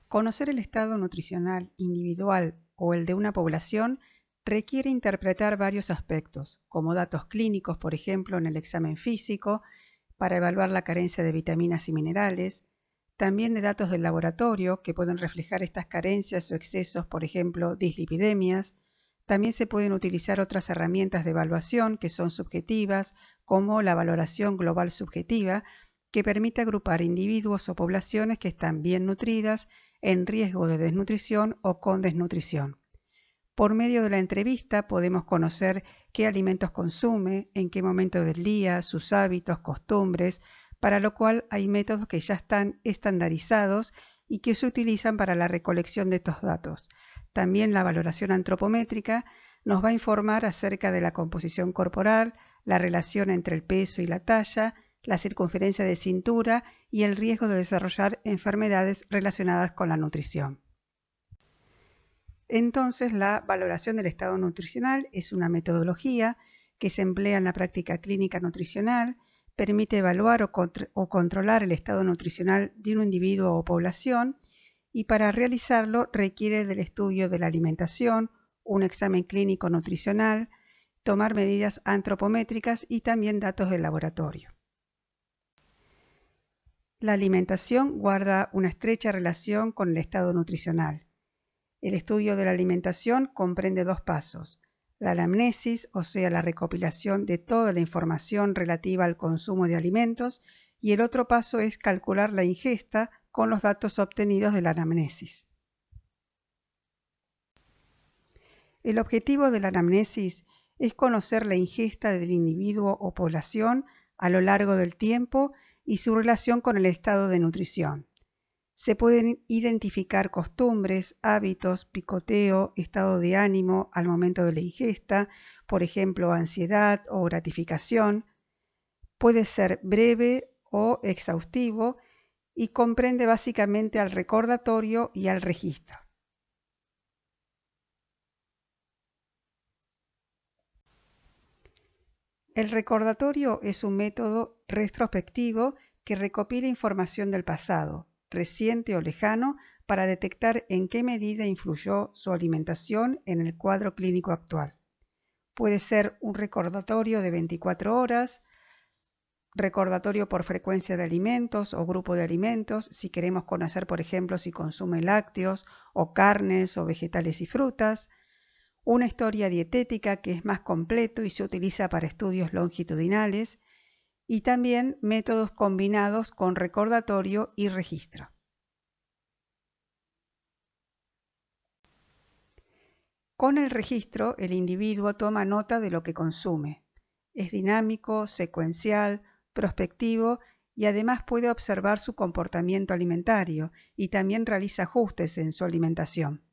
Conocer el estado nutricional individual o el de una población requiere interpretar varios aspectos, como datos clínicos, por ejemplo, en el examen físico, para evaluar la carencia de vitaminas y minerales, también de datos del laboratorio que pueden reflejar estas carencias o excesos, por ejemplo, dislipidemias. También se pueden utilizar otras herramientas de evaluación que son subjetivas, como la valoración global subjetiva, que permite agrupar individuos o poblaciones que están bien nutridas, en riesgo de desnutrición o con desnutrición. Por medio de la entrevista podemos conocer qué alimentos consume, en qué momento del día, sus hábitos, costumbres, para lo cual hay métodos que ya están estandarizados y que se utilizan para la recolección de estos datos. También la valoración antropométrica nos va a informar acerca de la composición corporal, la relación entre el peso y la talla, la circunferencia de cintura y el riesgo de desarrollar enfermedades relacionadas con la nutrición. Entonces, la valoración del estado nutricional es una metodología que se emplea en la práctica clínica nutricional, permite evaluar o controlar el estado nutricional de un individuo o población y para realizarlo requiere del estudio de la alimentación, un examen clínico nutricional, tomar medidas antropométricas y también datos del laboratorio. La alimentación guarda una estrecha relación con el estado nutricional. El estudio de la alimentación comprende dos pasos: la anamnesis, o sea, la recopilación de toda la información relativa al consumo de alimentos, y el otro paso es calcular la ingesta con los datos obtenidos de la anamnesis. El objetivo de la anamnesis es conocer la ingesta del individuo o población a lo largo del tiempo y su relación con el estado de nutrición. Se pueden identificar costumbres, hábitos, picoteo, estado de ánimo al momento de la ingesta, por ejemplo, ansiedad o gratificación. Puede ser breve o exhaustivo y comprende básicamente al recordatorio y al registro. El recordatorio es un método retrospectivo que recopila información del pasado, reciente o lejano, para detectar en qué medida influyó su alimentación en el cuadro clínico actual. Puede ser un recordatorio de 24 horas, recordatorio por frecuencia de alimentos o grupo de alimentos, si queremos conocer, por ejemplo, si consume lácteos o carnes o vegetales y frutas, una historia dietética que es más completo y se utiliza para estudios longitudinales, y también métodos combinados con recordatorio y registro. Con el registro, el individuo toma nota de lo que consume. Es dinámico, secuencial, prospectivo y además puede observar su comportamiento alimentario y también realiza ajustes en su alimentación.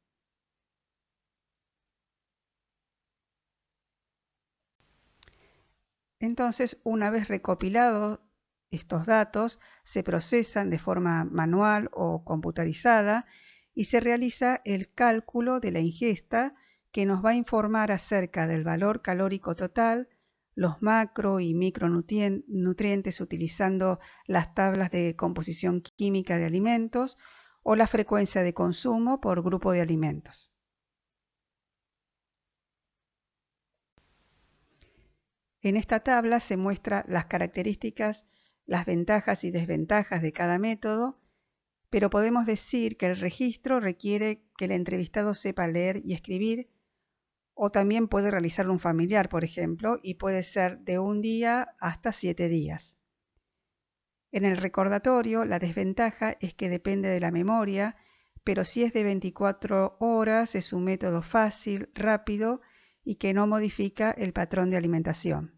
Entonces, una vez recopilados estos datos, se procesan de forma manual o computarizada y se realiza el cálculo de la ingesta que nos va a informar acerca del valor calórico total, los macro y micronutrientes utilizando las tablas de composición química de alimentos o la frecuencia de consumo por grupo de alimentos. En esta tabla se muestran las características, las ventajas y desventajas de cada método, pero podemos decir que el registro requiere que el entrevistado sepa leer y escribir, o también puede realizarlo un familiar, por ejemplo, y puede ser de un día hasta 7 días. En el recordatorio, la desventaja es que depende de la memoria, pero si es de 24 horas es un método fácil, rápido y que no modifica el patrón de alimentación.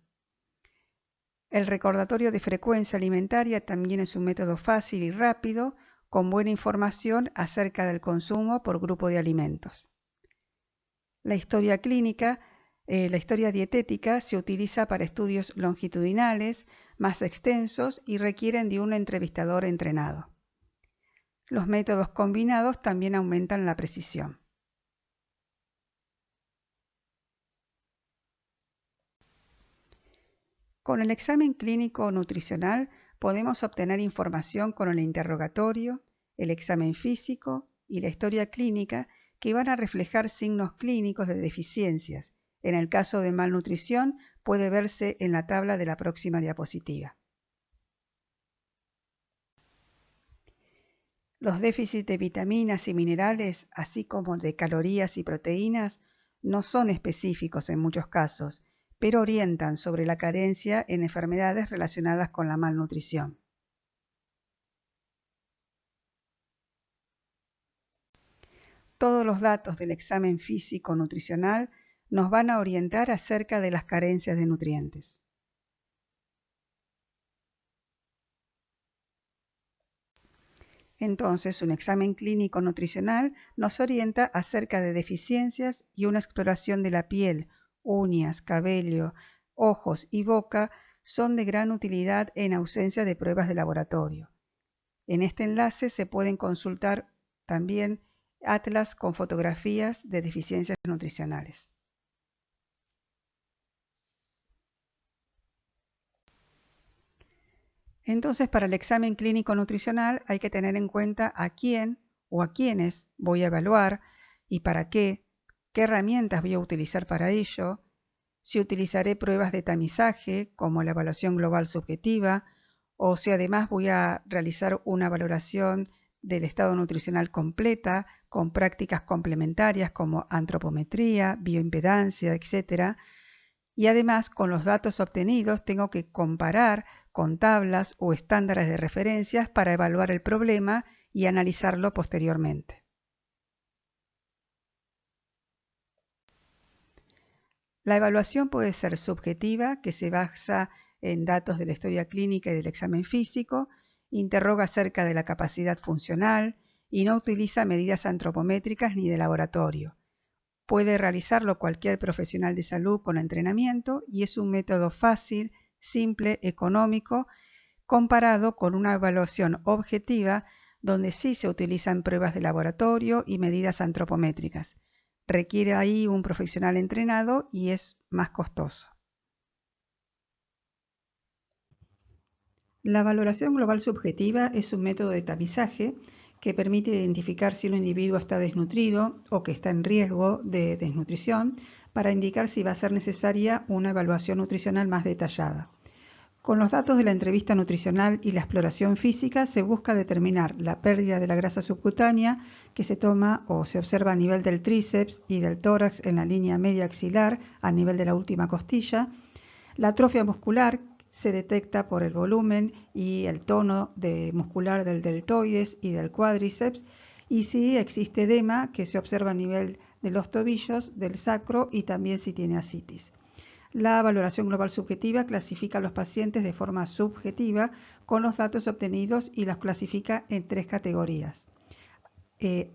El recordatorio de frecuencia alimentaria también es un método fácil y rápido, con buena información acerca del consumo por grupo de alimentos. La historia clínica, la historia dietética se utiliza para estudios longitudinales más extensos y requieren de un entrevistador entrenado. Los métodos combinados también aumentan la precisión. Con el examen clínico nutricional podemos obtener información con el interrogatorio, el examen físico, y la historia clínica que van a reflejar signos clínicos de deficiencias. En el caso de malnutrición, puede verse en la tabla de la próxima diapositiva. Los déficits de vitaminas y minerales, así como de calorías y proteínas, no son específicos en muchos casos, pero orientan sobre la carencia en enfermedades relacionadas con la malnutrición. Todos los datos del examen físico-nutricional nos van a orientar acerca de las carencias de nutrientes. Entonces, un examen clínico nutricional nos orienta acerca de deficiencias y una exploración de la piel, uñas, cabello, ojos y boca son de gran utilidad en ausencia de pruebas de laboratorio. En este enlace se pueden consultar también atlas con fotografías de deficiencias nutricionales. Entonces, para el examen clínico nutricional hay que tener en cuenta a quién o a quiénes voy a evaluar y para qué herramientas voy a utilizar para ello, si utilizaré pruebas de tamizaje como la evaluación global subjetiva o si además voy a realizar una valoración del estado nutricional completa con prácticas complementarias como antropometría, bioimpedancia, etc. Y además con los datos obtenidos tengo que comparar con tablas o estándares de referencias para evaluar el problema y analizarlo posteriormente. La evaluación puede ser subjetiva, que se basa en datos de la historia clínica y del examen físico, interroga acerca de la capacidad funcional y no utiliza medidas antropométricas ni de laboratorio. Puede realizarlo cualquier profesional de salud con entrenamiento y es un método fácil, simple, económico, comparado con una evaluación objetiva donde sí se utilizan pruebas de laboratorio y medidas antropométricas. Requiere ahí un profesional entrenado y es más costoso. La valoración global subjetiva es un método de tamizaje que permite identificar si un individuo está desnutrido o que está en riesgo de desnutrición para indicar si va a ser necesaria una evaluación nutricional más detallada. Con los datos de la entrevista nutricional y la exploración física se busca determinar la pérdida de la grasa subcutánea que se toma o se observa a nivel del tríceps y del tórax en la línea media axilar a nivel de la última costilla. La atrofia muscular se detecta por el volumen y el tono muscular del deltoides y del cuádriceps y si existe edema que se observa a nivel de los tobillos, del sacro y también si tiene ascitis. La valoración global subjetiva clasifica a los pacientes de forma subjetiva con los datos obtenidos y los clasifica en 3 categorías.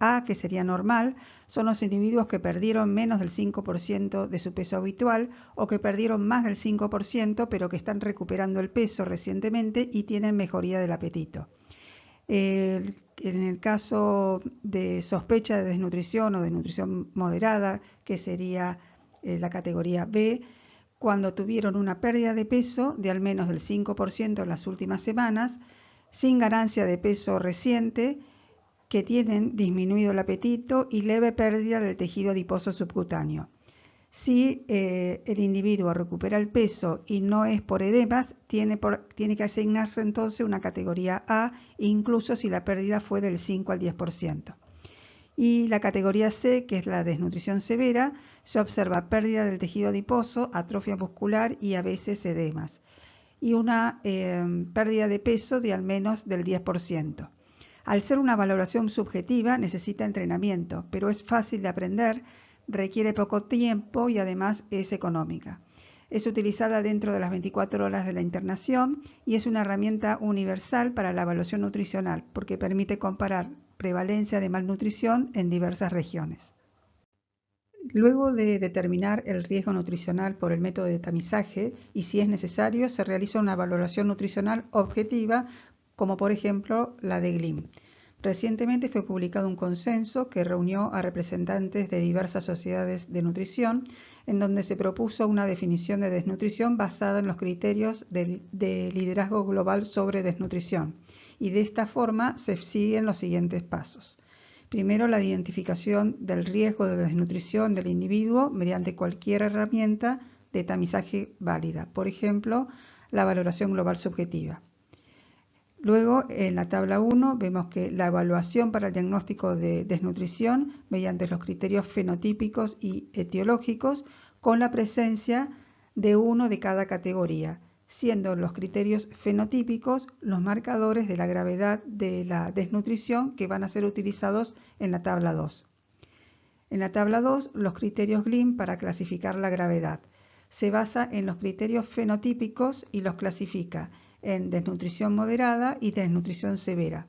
A, que sería normal, son los individuos que perdieron menos del 5% de su peso habitual o que perdieron más del 5% pero que están recuperando el peso recientemente y tienen mejoría del apetito. En el caso de sospecha de desnutrición o desnutrición moderada, que sería la categoría B, cuando tuvieron una pérdida de peso de al menos del 5% en las últimas semanas, sin ganancia de peso reciente, que tienen disminuido el apetito y leve pérdida del tejido adiposo subcutáneo. Si el individuo recupera el peso y no es por edemas, tiene que asignarse entonces una categoría A, incluso si la pérdida fue del 5 al 10%. Y la categoría C, que es la desnutrición severa, se observa pérdida del tejido adiposo, atrofia muscular y a veces edemas, y una pérdida de peso de al menos del 10%. Al ser una valoración subjetiva necesita entrenamiento, pero es fácil de aprender, requiere poco tiempo y además es económica. Es utilizada dentro de las 24 horas de la internación y es una herramienta universal para la evaluación nutricional porque permite comparar prevalencia de malnutrición en diversas regiones. Luego de determinar el riesgo nutricional por el método de tamizaje y si es necesario, se realiza una valoración nutricional objetiva como por ejemplo la de Glim. Recientemente fue publicado un consenso que reunió a representantes de diversas sociedades de nutrición, en donde se propuso una definición de desnutrición basada en los criterios de liderazgo global sobre desnutrición. Y de esta forma se siguen los siguientes pasos. Primero, la identificación del riesgo de desnutrición del individuo mediante cualquier herramienta de tamizaje válida, por ejemplo, la valoración global subjetiva. Luego, en la tabla 1, vemos que la evaluación para el diagnóstico de desnutrición mediante los criterios fenotípicos y etiológicos con la presencia de uno de cada categoría, siendo los criterios fenotípicos los marcadores de la gravedad de la desnutrición que van a ser utilizados en la tabla 2. En la tabla 2, los criterios Gleam para clasificar la gravedad. Se basa en los criterios fenotípicos y los clasifica en desnutrición moderada y desnutrición severa.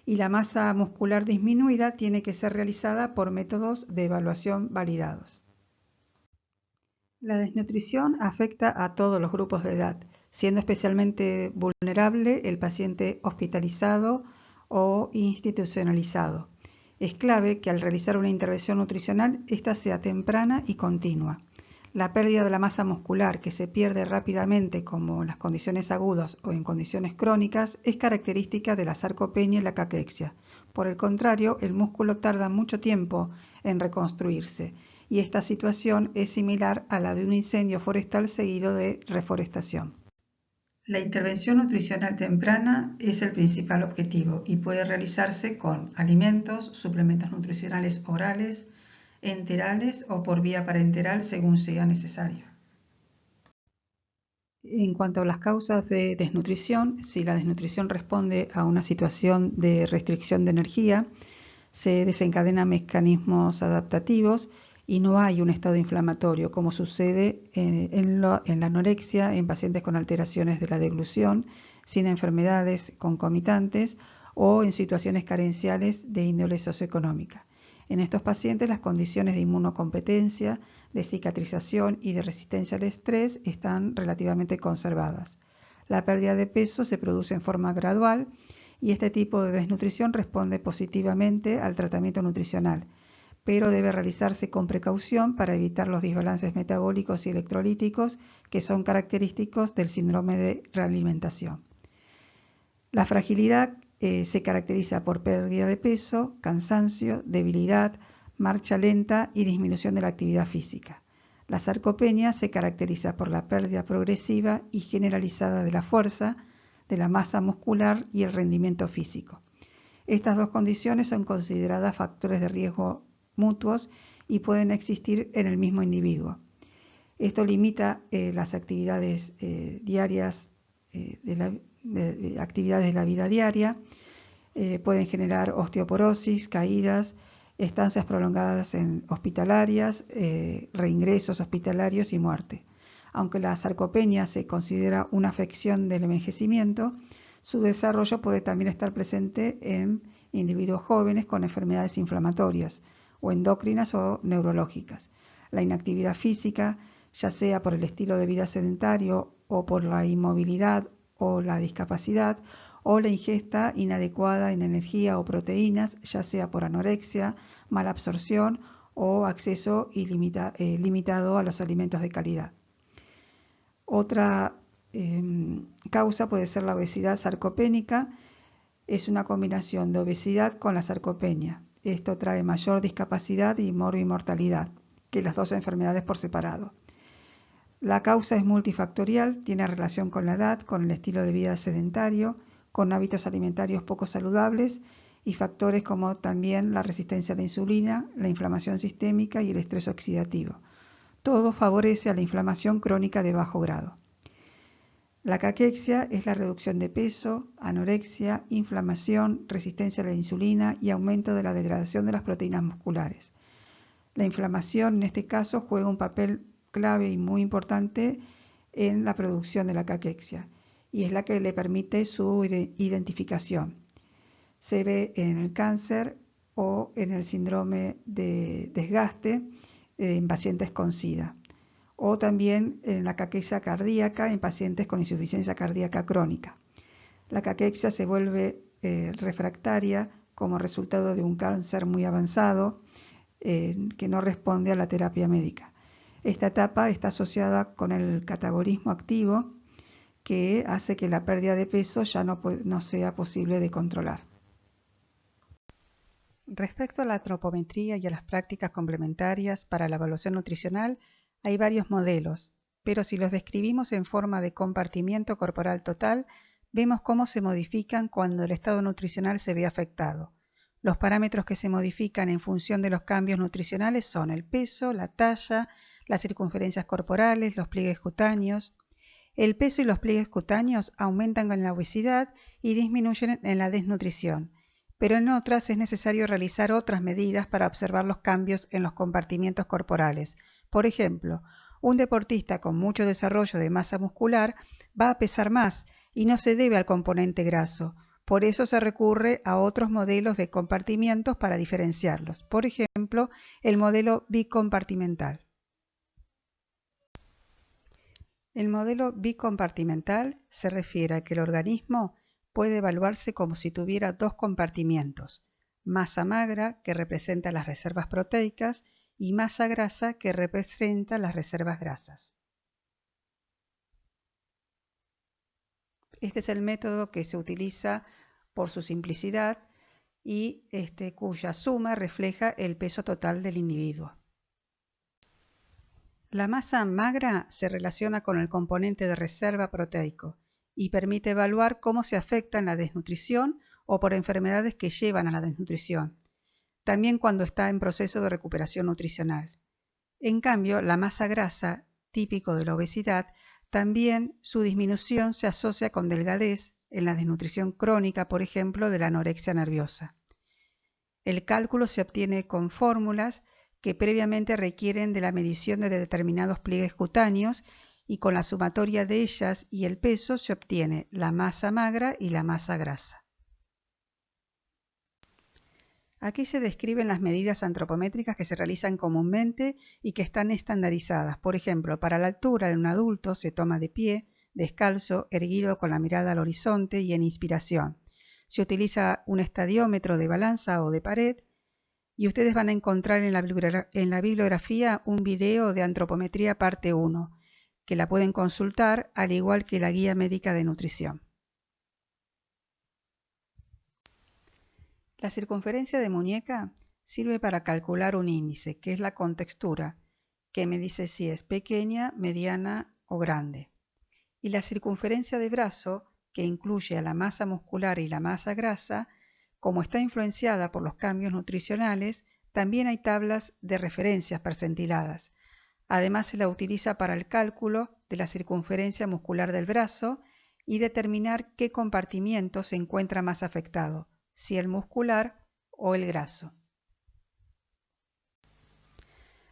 Y la masa muscular disminuida tiene que ser realizada por métodos de evaluación validados. La desnutrición afecta a todos los grupos de edad, siendo especialmente vulnerable el paciente hospitalizado o institucionalizado. Es clave que al realizar una intervención nutricional, ésta sea temprana y continua. La pérdida de la masa muscular, que se pierde rápidamente como en las condiciones agudas o en condiciones crónicas, es característica de la sarcopenia y la caquexia. Por el contrario, el músculo tarda mucho tiempo en reconstruirse, y esta situación es similar a la de un incendio forestal seguido de reforestación. La intervención nutricional temprana es el principal objetivo y puede realizarse con alimentos, suplementos nutricionales orales, enterales o por vía parenteral según sea necesario. En cuanto a las causas de desnutrición, si la desnutrición responde a una situación de restricción de energía, se desencadenan mecanismos adaptativos y no hay un estado inflamatorio, como sucede en la anorexia en pacientes con alteraciones de la deglución, sin enfermedades concomitantes o en situaciones carenciales de índole socioeconómica. En estos pacientes, las condiciones de inmunocompetencia, de cicatrización y de resistencia al estrés están relativamente conservadas. La pérdida de peso se produce en forma gradual y este tipo de desnutrición responde positivamente al tratamiento nutricional, pero debe realizarse con precaución para evitar los desbalances metabólicos y electrolíticos que son característicos del síndrome de realimentación. La fragilidad se caracteriza por pérdida de peso, cansancio, debilidad, marcha lenta y disminución de la actividad física. La sarcopenia se caracteriza por la pérdida progresiva y generalizada de la fuerza, de la masa muscular y el rendimiento físico. Estas dos condiciones son consideradas factores de riesgo mutuos y pueden existir en el mismo individuo. Esto limita las actividades diarias actividades de la vida diaria, pueden generar osteoporosis, caídas, estancias prolongadas en hospitalarias, reingresos hospitalarios y muerte. Aunque la sarcopenia se considera una afección del envejecimiento, su desarrollo puede también estar presente en individuos jóvenes con enfermedades inflamatorias o endocrinas o neurológicas. La inactividad física, ya sea por el estilo de vida sedentario o por la inmovilidad o la discapacidad, o la ingesta inadecuada en energía o proteínas, ya sea por anorexia, mala absorción o acceso limitado a los alimentos de calidad. Otra causa puede ser la obesidad sarcopénica. Es una combinación de obesidad con la sarcopenia. Esto trae mayor discapacidad y morbimortalidad que las dos enfermedades por separado. La causa es multifactorial, tiene relación con la edad, con el estilo de vida sedentario, con hábitos alimentarios poco saludables y factores como también la resistencia a la insulina, la inflamación sistémica y el estrés oxidativo. Todo favorece a la inflamación crónica de bajo grado. La caquexia es la reducción de peso, anorexia, inflamación, resistencia a la insulina y aumento de la degradación de las proteínas musculares. La inflamación en este caso juega un papel clave y muy importante en la producción de la caquexia y es la que le permite su identificación. Se ve en el cáncer o en el síndrome de desgaste en pacientes con SIDA, o también en la caquexia cardíaca en pacientes con insuficiencia cardíaca crónica. La caquexia se vuelve refractaria como resultado de un cáncer muy avanzado que no responde a la terapia médica. Esta etapa está asociada con el catabolismo activo, que hace que la pérdida de peso ya no sea posible de controlar. Respecto a la antropometría y a las prácticas complementarias para la evaluación nutricional, hay varios modelos, pero si los describimos en forma de compartimiento corporal total, vemos cómo se modifican cuando el estado nutricional se ve afectado. Los parámetros que se modifican en función de los cambios nutricionales son el peso, la talla, las circunferencias corporales, los pliegues cutáneos. El peso y los pliegues cutáneos aumentan con la obesidad y disminuyen en la desnutrición, pero en otras es necesario realizar otras medidas para observar los cambios en los compartimientos corporales. Por ejemplo, un deportista con mucho desarrollo de masa muscular va a pesar más y no se debe al componente graso. Por eso se recurre a otros modelos de compartimientos para diferenciarlos. Por ejemplo, el modelo bicompartimental. El modelo bicompartimental se refiere a que el organismo puede evaluarse como si tuviera dos compartimientos: masa magra, que representa las reservas proteicas, y masa grasa, que representa las reservas grasas. Este es el método que se utiliza por su simplicidad y cuya suma refleja el peso total del individuo. La masa magra se relaciona con el componente de reserva proteico y permite evaluar cómo se afecta en la desnutrición o por enfermedades que llevan a la desnutrición, también cuando está en proceso de recuperación nutricional. En cambio, la masa grasa, típico de la obesidad, también su disminución se asocia con delgadez en la desnutrición crónica, por ejemplo, de la anorexia nerviosa. El cálculo se obtiene con fórmulas que previamente requieren de la medición de determinados pliegues cutáneos y con la sumatoria de ellas y el peso se obtiene la masa magra y la masa grasa. Aquí se describen las medidas antropométricas que se realizan comúnmente y que están estandarizadas. Por ejemplo, para la altura de un adulto se toma de pie, descalzo, erguido con la mirada al horizonte y en inspiración. Se utiliza un estadiómetro de balanza o de pared y ustedes van a encontrar en la bibliografía un video de antropometría parte 1, que la pueden consultar al igual que la guía médica de nutrición. La circunferencia de muñeca sirve para calcular un índice, que es la contextura, que me dice si es pequeña, mediana o grande. Y la circunferencia de brazo, que incluye a la masa muscular y la masa grasa, como está influenciada por los cambios nutricionales, también hay tablas de referencias percentiladas. Además, se la utiliza para el cálculo de la circunferencia muscular del brazo y determinar qué compartimiento se encuentra más afectado, si el muscular o el graso.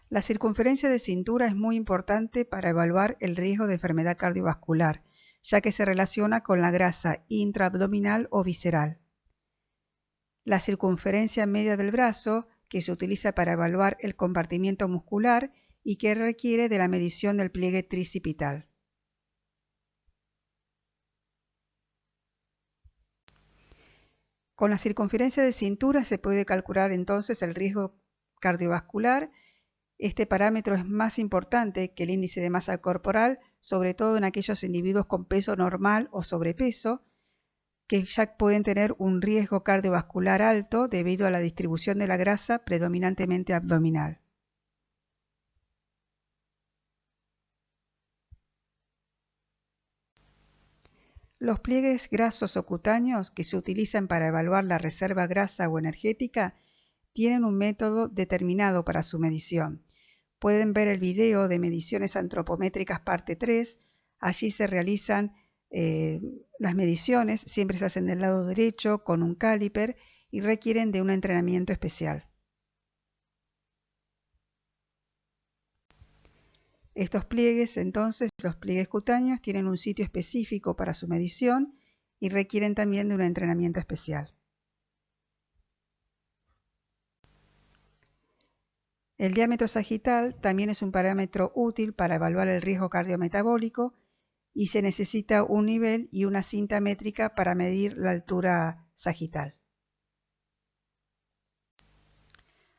La circunferencia de cintura es muy importante para evaluar el riesgo de enfermedad cardiovascular, ya que se relaciona con la grasa intraabdominal o visceral. La circunferencia media del brazo, que se utiliza para evaluar el compartimiento muscular y que requiere de la medición del pliegue tricipital. Con la circunferencia de cintura se puede calcular entonces el riesgo cardiovascular. Este parámetro es más importante que el índice de masa corporal, sobre todo en aquellos individuos con peso normal o sobrepeso, que ya pueden tener un riesgo cardiovascular alto debido a la distribución de la grasa predominantemente abdominal. Los pliegues grasos o cutáneos que se utilizan para evaluar la reserva grasa o energética tienen un método determinado para su medición. Pueden ver el video de mediciones antropométricas parte 3, allí se realizan las mediciones, siempre se hacen del lado derecho con un caliper y requieren de un entrenamiento especial. Estos pliegues, entonces, los pliegues cutáneos, tienen un sitio específico para su medición y requieren también de un entrenamiento especial. El diámetro sagital también es un parámetro útil para evaluar el riesgo cardiometabólico y se necesita un nivel y una cinta métrica para medir la altura sagital.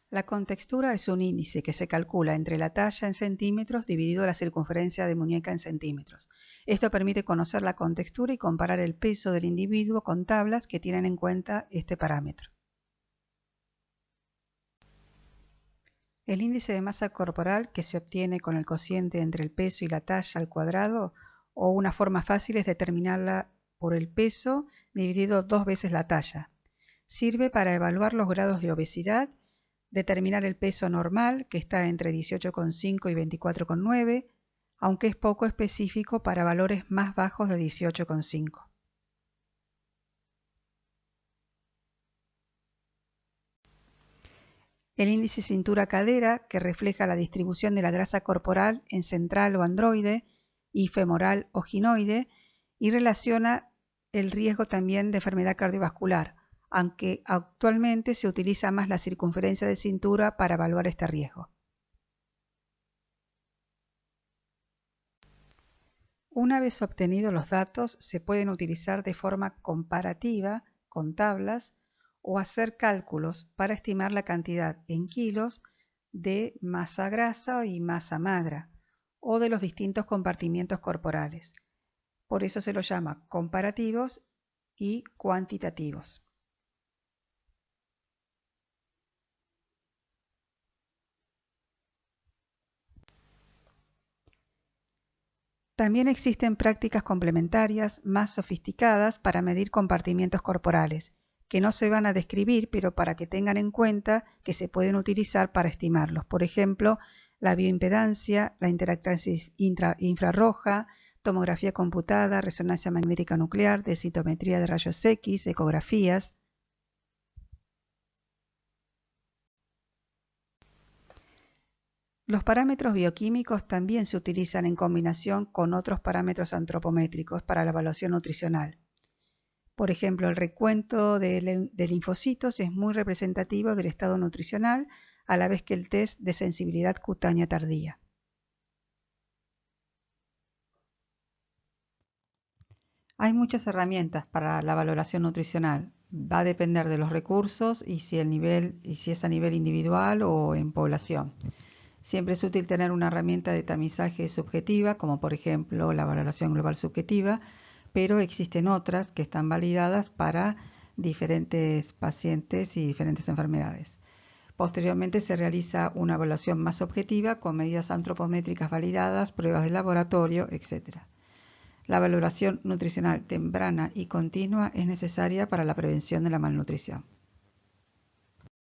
La contextura es un índice que se calcula entre la talla en centímetros dividido la circunferencia de muñeca en centímetros. Esto permite conocer la contextura y comparar el peso del individuo con tablas que tienen en cuenta este parámetro. El índice de masa corporal, que se obtiene con el cociente entre el peso y la talla al cuadrado, o una forma fácil es determinarla por el peso dividido 2 veces la talla. Sirve para evaluar los grados de obesidad, determinar el peso normal, que está entre 18,5 y 24,9, aunque es poco específico para valores más bajos de 18,5. El índice cintura-cadera, que refleja la distribución de la grasa corporal en central o androide y femoral o ginoide, y relaciona el riesgo también de enfermedad cardiovascular, aunque actualmente se utiliza más la circunferencia de cintura para evaluar este riesgo. Una vez obtenidos los datos, se pueden utilizar de forma comparativa con tablas o hacer cálculos para estimar la cantidad en kilos de masa grasa y masa magra o de los distintos compartimientos corporales. Por eso se los llama comparativos y cuantitativos. También existen prácticas complementarias más sofisticadas para medir compartimientos corporales, que no se van a describir, pero para que tengan en cuenta que se pueden utilizar para estimarlos. Por ejemplo, la bioimpedancia, la interactancia infrarroja, tomografía computada, resonancia magnética nuclear, densitometría de rayos X, ecografías. Los parámetros bioquímicos también se utilizan en combinación con otros parámetros antropométricos para la evaluación nutricional. Por ejemplo, el recuento de linfocitos es muy representativo del estado nutricional, a la vez que el test de sensibilidad cutánea tardía. Hay muchas herramientas para la valoración nutricional. Va a depender de los recursos y si es a nivel individual o en población. Siempre es útil tener una herramienta de tamizaje subjetiva, como por ejemplo la valoración global subjetiva, pero existen otras que están validadas para diferentes pacientes y diferentes enfermedades. Posteriormente se realiza una evaluación más objetiva con medidas antropométricas validadas, pruebas de laboratorio, etc. La valoración nutricional temprana y continua es necesaria para la prevención de la malnutrición.